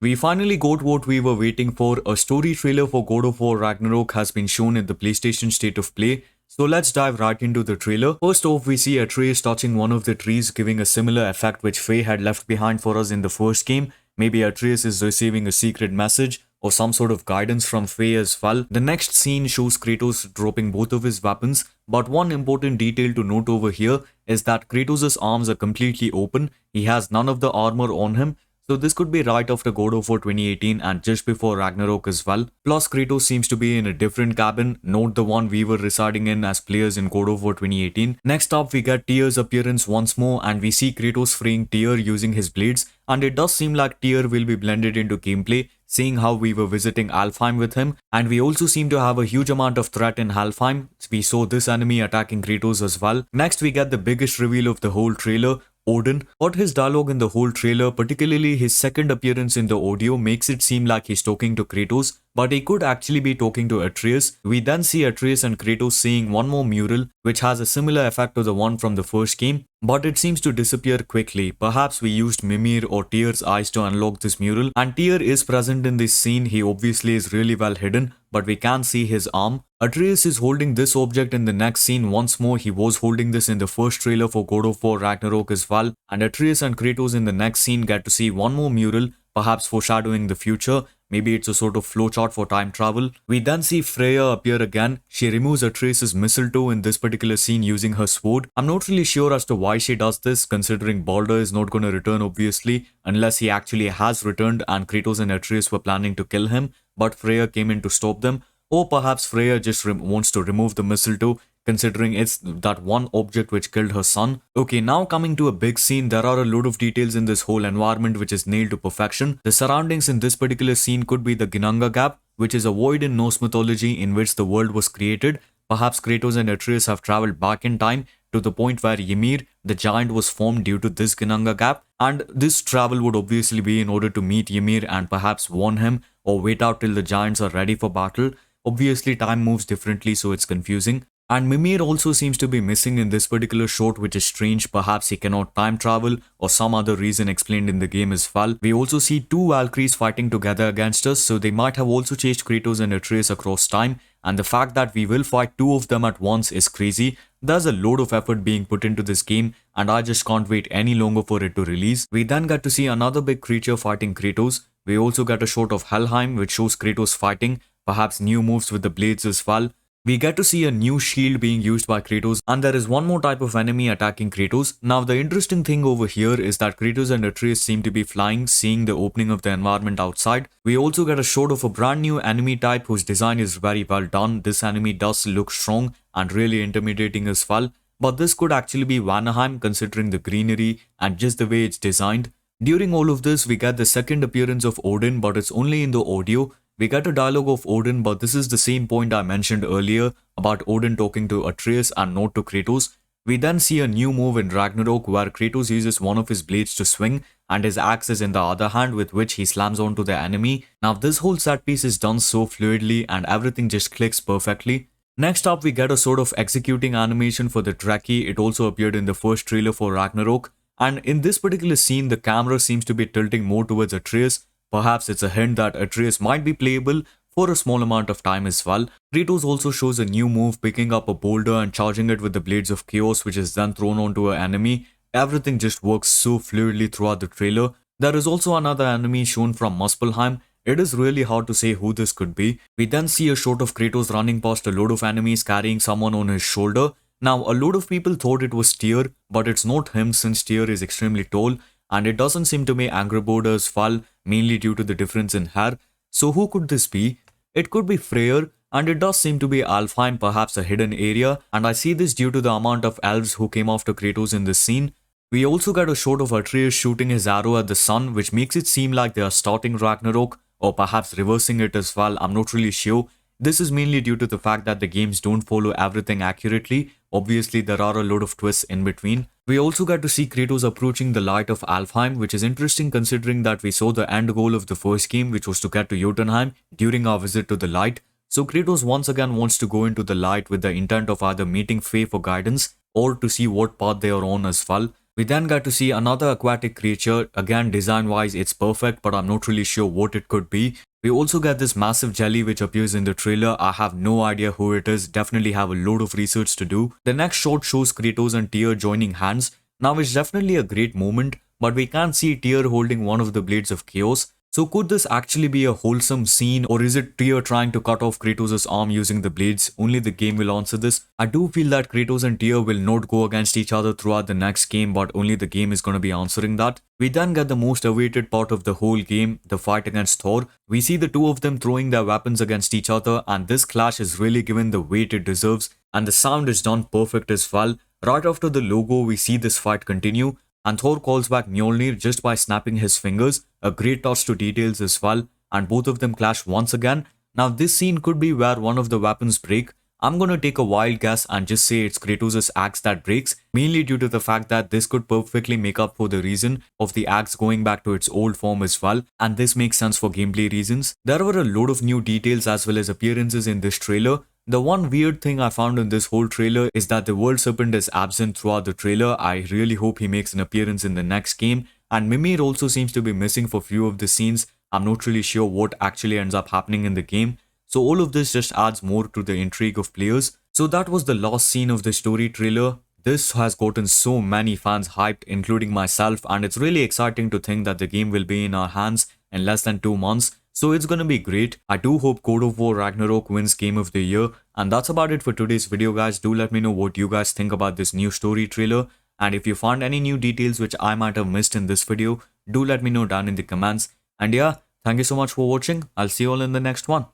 We finally got what we were waiting for. A story trailer for God of War Ragnarok has been shown in the PlayStation State of Play. So let's dive right into the trailer. First off, we see Atreus touching one of the trees, giving a similar effect which Faye had left behind for us in the first game. Maybe Atreus is receiving a secret message or some sort of guidance from Faye as well. The next scene shows Kratos dropping both of his weapons, but one important detail to note over here is that Kratos' arms are completely open. He has none of the armor on him. So this could be right after God of War 2018 and just before Ragnarok as well. Plus Kratos seems to be in a different cabin, not the one we were residing in as players in God of War 2018. Next up we get Tyr's appearance once more and we see Kratos freeing Tyr using his blades, and it does seem like Tyr will be blended into gameplay, seeing how we were visiting Alfheim with him, and we also seem to have a huge amount of threat in Alfheim. We saw this enemy attacking Kratos as well. Next we get the biggest reveal of the whole trailer, Odin. But his dialogue in the whole trailer, particularly his second appearance in the audio, makes it seem like he's talking to Kratos, but he could actually be talking to Atreus. We then see Atreus and Kratos seeing one more mural, which has a similar effect to the one from the first game, but it seems to disappear quickly. Perhaps we used Mimir or Tyr's eyes to unlock this mural, and Tyr is present in this scene. He obviously is really well hidden, but we can see his arm. Atreus is holding this object in the next scene once more. He was holding this in the first trailer for God of War Ragnarok as well, and Atreus and Kratos in the next scene get to see one more mural, perhaps foreshadowing the future. Maybe it's a sort of flowchart for time travel. We then see Freya appear again. She removes Atreus' mistletoe in this particular scene using her sword. I'm not really sure as to why she does this, considering Baldur is not going to return obviously, unless he actually has returned and Kratos and Atreus were planning to kill him, but Freya came in to stop them. Or perhaps Freya just wants to remove the mistletoe, considering it's that one object which killed her son. Okay, now coming to a big scene, there are a lot of details in this whole environment which is nailed to perfection. The surroundings in this particular scene could be the Ginanga Gap, which is a void in Norse mythology in which the world was created. Perhaps Kratos and Atreus have traveled back in time to the point where Ymir, the giant, was formed due to this Ginanga Gap, and this travel would obviously be in order to meet Ymir and perhaps warn him or wait out till the giants are ready for battle. Obviously time moves differently, so it's confusing. And Mimir also seems to be missing in this particular shot, which is strange. Perhaps he cannot time travel or some other reason explained in the game as well. We also see two Valkyries fighting together against us, so they might have also chased Kratos and Atreus across time, and the fact that we will fight two of them at once is crazy. There's a load of effort being put into this game and I just can't wait any longer for it to release. We then get to see another big creature fighting Kratos. We also get a shot of Helheim which shows Kratos fighting, perhaps new moves with the blades as well. We get to see a new shield being used by Kratos, and there is one more type of enemy attacking Kratos. Now the interesting thing over here is that Kratos and Atreus seem to be flying, seeing the opening of the environment outside. We also get a shot of a brand new enemy type whose design is very well done. This enemy does look strong and really intimidating as well, but this could actually be Vanaheim considering the greenery and just the way it's designed. During all of this we get the second appearance of Odin, but it's only in the audio. We get a dialogue of Odin, but this is the same point I mentioned earlier about Odin talking to Atreus and not to Kratos. We then see a new move in Ragnarok where Kratos uses one of his blades to swing and his axe is in the other hand, with which he slams onto the enemy. Now this whole set piece is done so fluidly and everything just clicks perfectly. Next up we get a sort of executing animation for the Draki. It also appeared in the first trailer for Ragnarok, and in this particular scene the camera seems to be tilting more towards Atreus. Perhaps it's a hint that Atreus might be playable for a small amount of time as well. Kratos also shows a new move, picking up a boulder and charging it with the Blades of Chaos, which is then thrown onto an enemy. Everything just works so fluidly throughout the trailer. There is also another enemy shown from Muspelheim. It is really hard to say who this could be. We then see a shot of Kratos running past a load of enemies carrying someone on his shoulder. Now a lot of people thought it was Tyr, but it's not him since Tyr is extremely tall, and it doesn't seem to be Angry Border as well, mainly due to the difference in hair. So who could this be? It could be Freyr, and it does seem to be Alfheim, perhaps a hidden area, and I see this due to the amount of elves who came after Kratos in this scene. We also get a shot of Atreus shooting his arrow at the sun, which makes it seem like they are starting Ragnarok, or perhaps reversing it as well. I'm not really sure. This is mainly due to the fact that the games don't follow everything accurately. Obviously there are a lot of twists in between. We also get to see Kratos approaching the light of Alfheim, which is interesting considering that we saw the end goal of the first game, which was to get to Jotunheim during our visit to the light. So Kratos once again wants to go into the light with the intent of either meeting Faye for guidance or to see what path they are on as well. We then got to see another aquatic creature. Again, design wise, it's perfect, but I'm not really sure what it could be. We also get this massive jelly which appears in the trailer. I have no idea who it is, definitely have a load of research to do. The next shot shows Kratos and Tyr joining hands. Now it's definitely a great moment, but we can't see Tyr holding one of the blades of chaos. So could this actually be a wholesome scene, or is it Tyr trying to cut off Kratos' arm using the blades? Only the game will answer this. I do feel that Kratos and Tyr will not go against each other throughout the next game, but only the game is going to be answering that. We then get the most awaited part of the whole game, the fight against Thor. We see the two of them throwing their weapons against each other, and this clash is really given the weight it deserves, and the sound is done perfect as well. Right after the logo, we see this fight continue, and Thor calls back Mjolnir just by snapping his fingers, a great touch to details as well, and both of them clash once again. Now this scene could be where one of the weapons break. I'm gonna take a wild guess and just say it's Kratos' axe that breaks, mainly due to the fact that this could perfectly make up for the reason of the axe going back to its old form as well, and this makes sense for gameplay reasons. There were a load of new details as well as appearances in this trailer. The one weird thing I found in this whole trailer is that the World Serpent is absent throughout the trailer. I really hope he makes an appearance in the next game. And Mimir also seems to be missing for few of the scenes. I'm not really sure what actually ends up happening in the game. So all of this just adds more to the intrigue of players. So that was the last scene of the story trailer. This has gotten so many fans hyped, including myself, and it's really exciting to think that the game will be in our hands in less than 2 months. So it's gonna be great. I do hope God of War Ragnarok wins Game of the Year. And that's about it for today's video, guys. Do let me know what you guys think about this new story trailer. And if you found any new details which I might have missed in this video, do let me know down in the comments. And yeah, thank you so much for watching. I'll see you all in the next one.